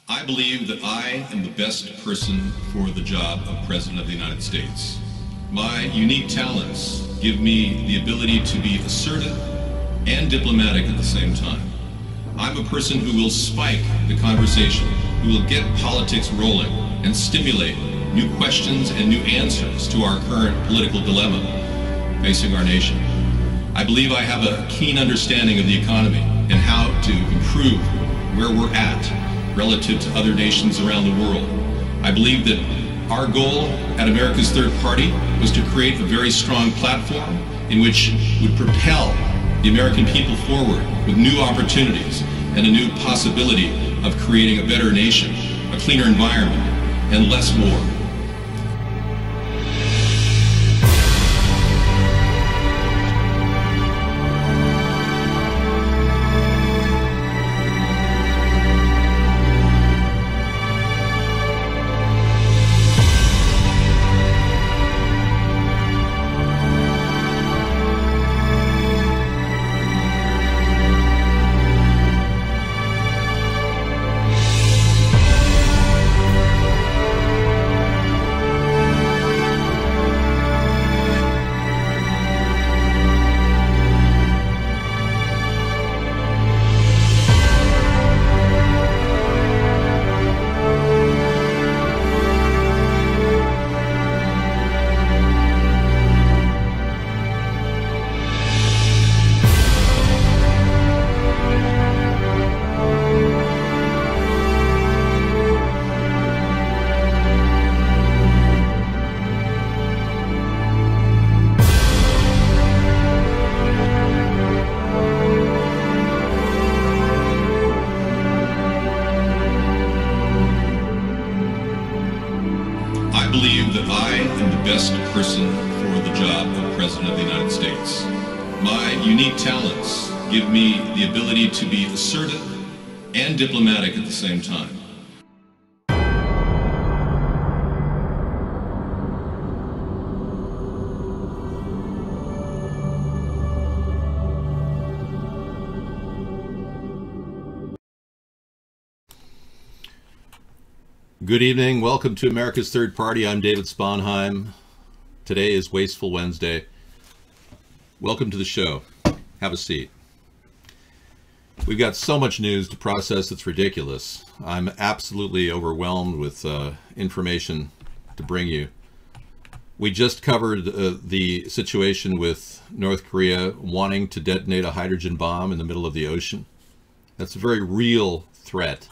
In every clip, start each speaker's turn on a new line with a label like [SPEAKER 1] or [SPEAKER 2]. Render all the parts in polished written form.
[SPEAKER 1] I believe that I am the best person for the job of President of the United States. My unique talents give me the ability to be assertive and diplomatic at the same time. I'm a person who will spike the conversation, who will get politics rolling and stimulate new questions and new answers to our current political dilemma facing our nation. I believe I have a keen understanding of the economy and how to improve where we're at relative to other nations around the world. I believe that our goal at America's Third Party was to create a very strong platform in which would propel the American people forward with new opportunities and a new possibility of creating a better nation, a cleaner environment, and less war. I believe that I am the best person for the job of President of the United States. My unique talents give me the ability to be assertive and diplomatic at the same time.
[SPEAKER 2] Good evening. Welcome to America's Third Party. I'm David Sponheim. Today is Wasteful Wednesday. Welcome to the show. Have a seat. We've got so much news to process, it's ridiculous. I'm absolutely overwhelmed with information to bring you. We just covered the situation with North Korea wanting to detonate a hydrogen bomb in the middle of the ocean. That's a very real threat.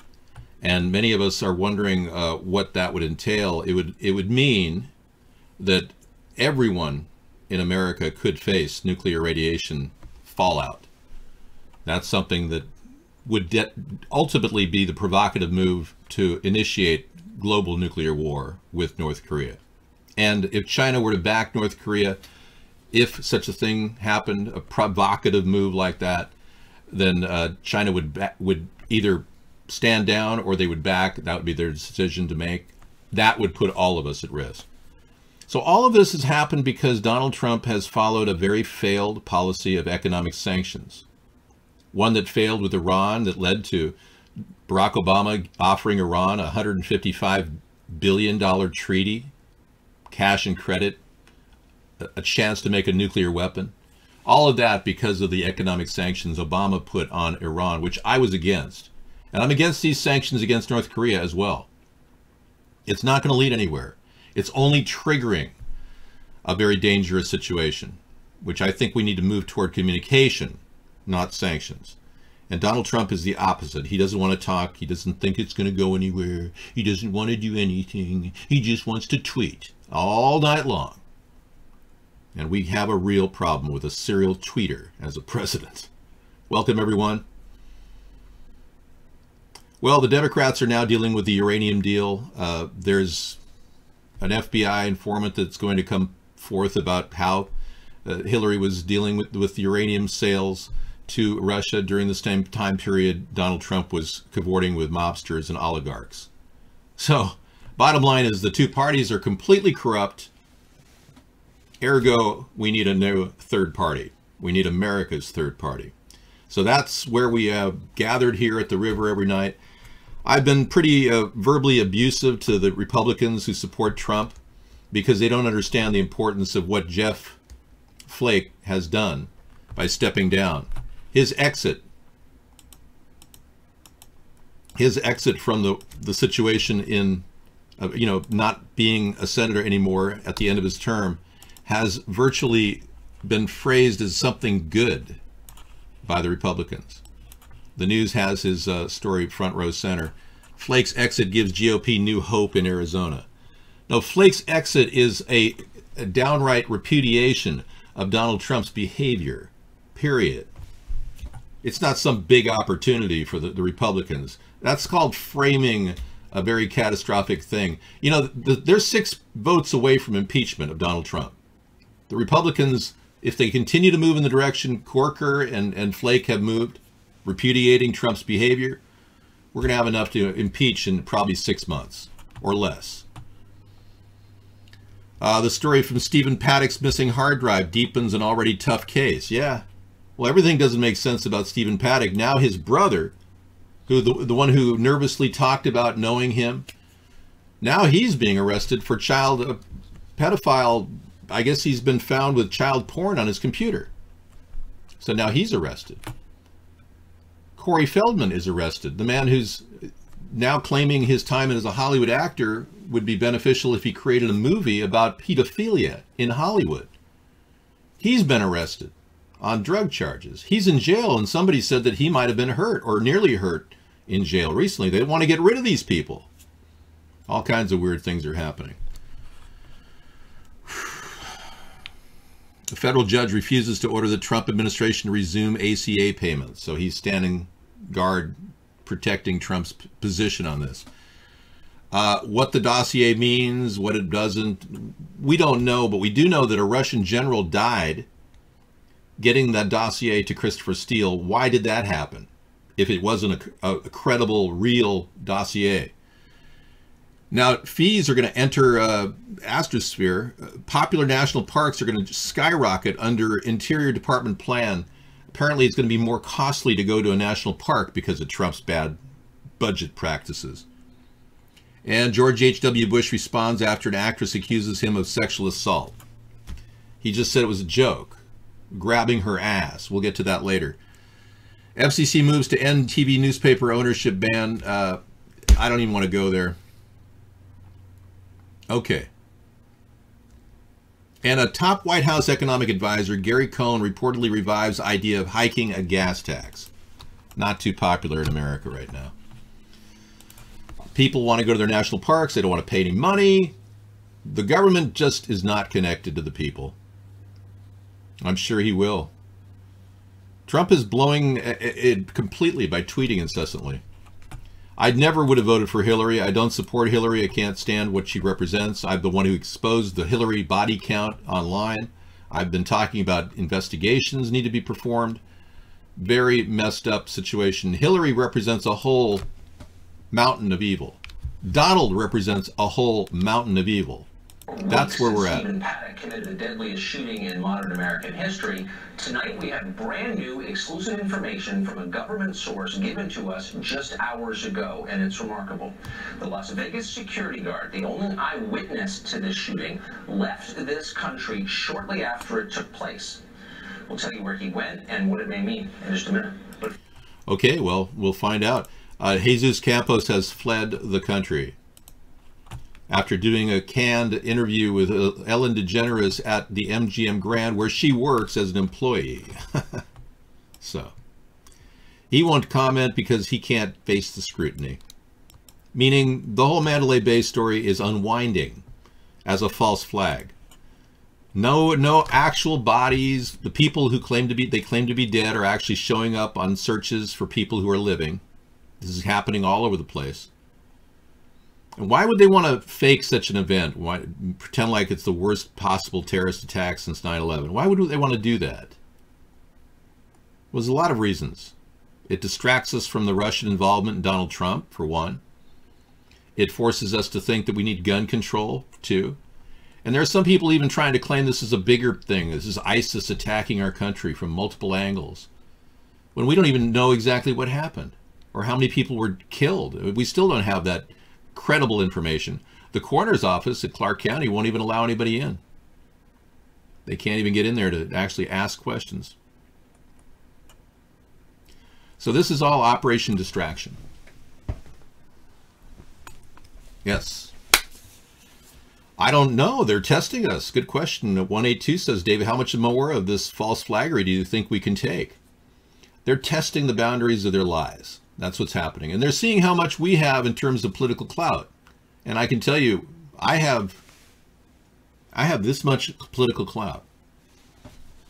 [SPEAKER 2] And many of us are wondering what that would entail. It would mean that everyone in America could face nuclear radiation fallout. That's something that would ultimately be the provocative move to initiate global nuclear war with North Korea. And if China were to back North Korea, if such a thing happened, a provocative move like that, then China would either stand down or they would back. That would be their decision to make. That would put all of us at risk. So all of this has happened because Donald Trump has followed a very failed policy of economic sanctions. One that failed with Iran, that led to Barack Obama offering Iran a $155 billion treaty, cash and credit, a chance to make a nuclear weapon. All of that because of the economic sanctions Obama put on Iran, which I was against. And I'm against these sanctions against North Korea as well. It's not going to lead anywhere. It's only triggering a very dangerous situation, which I think we need to move toward communication, not sanctions. And Donald Trump is the opposite. He doesn't want to talk. He doesn't think it's going to go anywhere. He doesn't want to do anything. He just wants to tweet all night long. And we have a real problem with a serial tweeter as a president. Welcome, everyone. Well, the Democrats are now dealing with the uranium deal. There's an FBI informant that's going to come forth about how Hillary was dealing with uranium sales to Russia during the same time period Donald Trump was cavorting with mobsters and oligarchs. So, bottom line is the two parties are completely corrupt. Ergo, we need a new third party. We need America's third party. So that's where we have gathered here at the river every night. I've been pretty verbally abusive to the Republicans who support Trump because they don't understand the importance of what Jeff Flake has done by stepping down. His exit from the situation in, not being a senator anymore at the end of his term has virtually been phrased as something good by the Republicans. The News has his story front row center. Flake's exit gives GOP new hope in Arizona. No, Flake's exit is a downright repudiation of Donald Trump's behavior, period. It's not some big opportunity for the Republicans. That's called framing a very catastrophic thing. They're 6 votes away from impeachment of Donald Trump. The Republicans, if they continue to move in the direction Corker and Flake have moved, repudiating Trump's behavior, we're going to have enough to impeach in probably 6 months or less. The story from Stephen Paddock's missing hard drive deepens an already tough case. Yeah. Well, everything doesn't make sense about Stephen Paddock. Now his brother, who the one who nervously talked about knowing him, now he's being arrested for child pedophile. I guess he's been found with child porn on his computer. So now he's arrested. Corey Feldman is arrested. The man who's now claiming his time as a Hollywood actor would be beneficial if he created a movie about pedophilia in Hollywood. He's been arrested on drug charges. He's in jail, and somebody said that he might have been hurt or nearly hurt in jail recently. They want to get rid of these people. All kinds of weird things are happening. A federal judge refuses to order the Trump administration to resume ACA payments. So he's standing guard protecting Trump's position on this. What the dossier means, what it doesn't, we don't know, but we do know that a Russian general died getting that dossier to Christopher Steele. Why did that happen if it wasn't a credible, real dossier? Now, fees are going to enter astrosphere. Popular national parks are going to skyrocket under Interior Department plan. Apparently, it's going to be more costly to go to a national park because of Trump's bad budget practices. And George H.W. Bush responds after an actress accuses him of sexual assault. He just said it was a joke, grabbing her ass. We'll get to that later. FCC moves to end TV newspaper ownership ban. I don't even want to go there. Okay. And a top White House economic advisor, Gary Cohn, reportedly revives idea of hiking a gas tax. Not too popular in America right now. People want to go to their national parks. They don't want to pay any money. The government just is not connected to the people. I'm sure he will. Trump is blowing it completely by tweeting incessantly. I never would have voted for Hillary. I don't support Hillary. I can't stand what she represents. I'm the one who exposed the Hillary body count online. I've been talking about investigations need to be performed. Very messed up situation. Hillary represents a whole mountain of evil. Donald represents a whole mountain of evil. That's where we're at.
[SPEAKER 3] Stephen Paddock committed the deadliest shooting in modern American history. Tonight we have brand new exclusive information from a government source given to us just hours ago, and it's remarkable. The Las Vegas security guard, the only eyewitness to this shooting, left this country shortly after it took place. We'll tell you where he went and what it may mean in just a minute.
[SPEAKER 2] Okay, well, we'll find out. Jesus Campos has fled the country after doing a canned interview with Ellen DeGeneres at the MGM Grand, where she works as an employee. So he won't comment because he can't face the scrutiny. Meaning the whole Mandalay Bay story is unwinding as a false flag. No actual bodies. The people who claim to be dead are actually showing up on searches for people who are living. This is happening all over the place. And why would they want to fake such an event? Why pretend like it's the worst possible terrorist attack since 9/11? Why would they want to do that? Well, there's a lot of reasons. It distracts us from the Russian involvement in Donald Trump, for one. It forces us to think that we need gun control, too. And there are some people even trying to claim this is a bigger thing. This is ISIS attacking our country from multiple angles, when we don't even know exactly what happened. or how many people were killed. We still don't have that credible information. The coroner's office at Clark County won't even allow anybody in. They can't even get in there to actually ask questions. So this is all Operation Distraction. Yes. I don't know. They're testing us. Good question. 182 says, David, how much more of this false flaggery do you think we can take? They're testing the boundaries of their lies. That's what's happening. And they're seeing how much we have in terms of political clout. And I can tell you, I have this much political clout.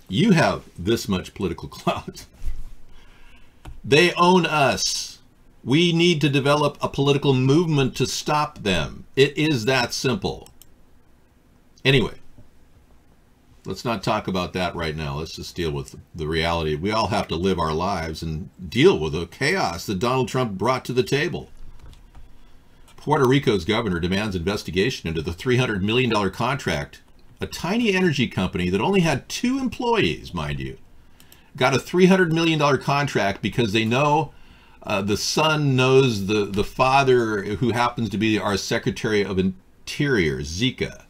[SPEAKER 2] You have this much political clout. They own us. We need to develop a political movement to stop them. It is that simple. Anyway, let's not talk about that right now. Let's just deal with the reality. We all have to live our lives and deal with the chaos that Donald Trump brought to the table. Puerto Rico's governor demands investigation into the $300 million contract. A tiny energy company that only had 2 employees, mind you, got a $300 million contract because they know the son knows the father, who happens to be our Secretary of Interior, Zika.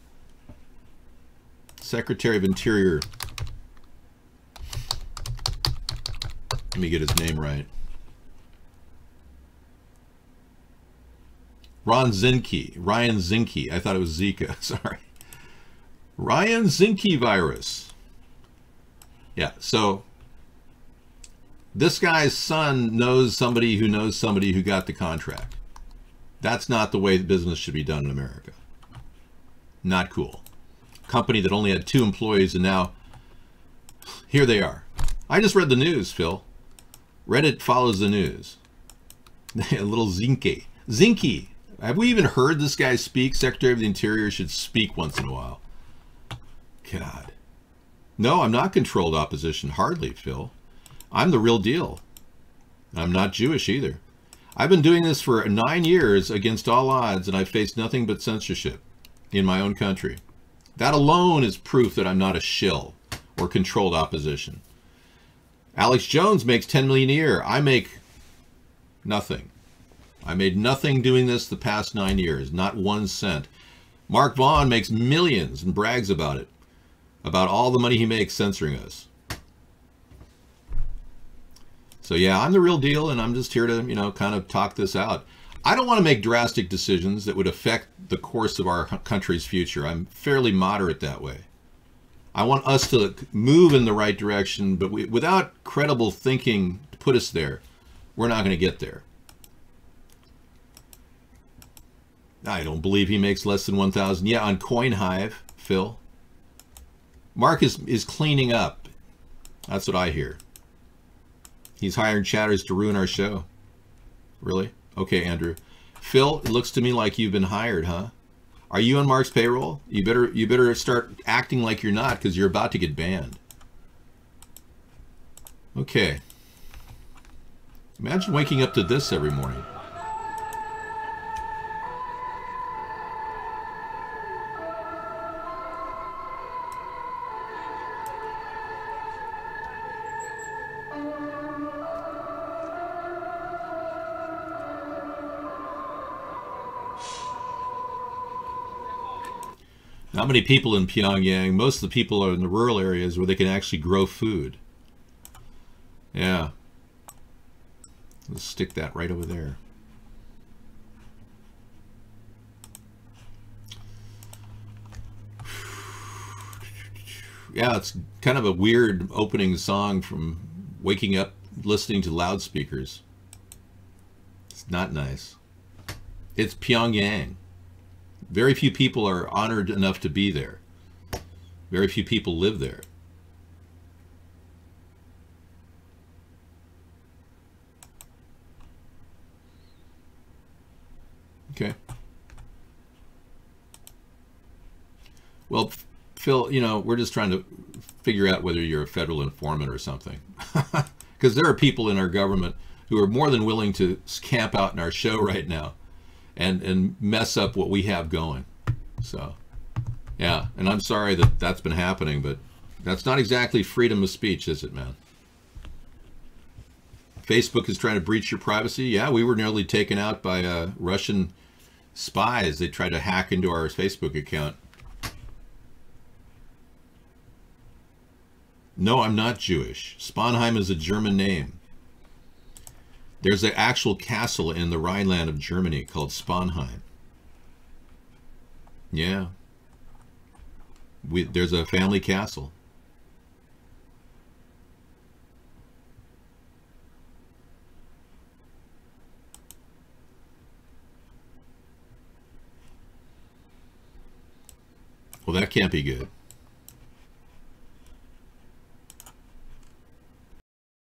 [SPEAKER 2] Secretary of Interior. Let me get his name right. Ryan Zinke. I thought it was Zika. Sorry. Ryan Zinke virus. Yeah, so this guy's son knows somebody who got the contract. That's not the way business should be done in America. Not cool. Company that only had 2 employees, and now here they are. I just read the news, Phil. Reddit follows the news. A little Zinke. Zinke. Have we even heard this guy speak? Secretary of the Interior should speak once in a while. God. No, I'm not controlled opposition. Hardly, Phil. I'm the real deal. I'm not Jewish either. I've been doing this for 9 years against all odds, and I've faced nothing but censorship in my own country. That alone is proof that I'm not a shill or controlled opposition. Alex Jones makes $10 million a year. I make nothing. I made nothing doing this the past 9 years, not 1 cent. Mark Vaughn makes millions and brags about it, about all the money he makes censoring us. So yeah, I'm the real deal, and I'm just here to, kind of talk this out. I don't want to make drastic decisions that would affect the course of our country's future. I'm fairly moderate that way. I want us to move in the right direction, but without credible thinking to put us there, we're not going to get there. I don't believe he makes less than 1,000. Yeah, on CoinHive, Phil. Mark is cleaning up. That's what I hear. He's hiring chatters to ruin our show. Really? Okay, Andrew. Phil, it looks to me like you've been hired, huh? Are you on Mark's payroll? You better start acting like you're not, because you're about to get banned. Okay. Imagine waking up to this every morning. Not many people in Pyongyang. Most of the people are in the rural areas where they can actually grow food. Yeah. Let's stick that right over there. Yeah, it's kind of a weird opening song from waking up listening to loudspeakers. It's not nice. It's Pyongyang. Very few people are honored enough to be there. Very few people live there. Okay. Well, Phil, we're just trying to figure out whether you're a federal informant or something. Because there are people in our government who are more than willing to camp out in our show right now and mess up what we have going. So, yeah, and I'm sorry that that's been happening, but that's not exactly freedom of speech, is it, man? Facebook is trying to breach your privacy. Yeah, we were nearly taken out by Russian spies. They tried to hack into our Facebook account. No, I'm not Jewish. Sponheim is a German name. There's an actual castle in the Rhineland of Germany called Sponheim. Yeah. There's a family castle. Well, that can't be good.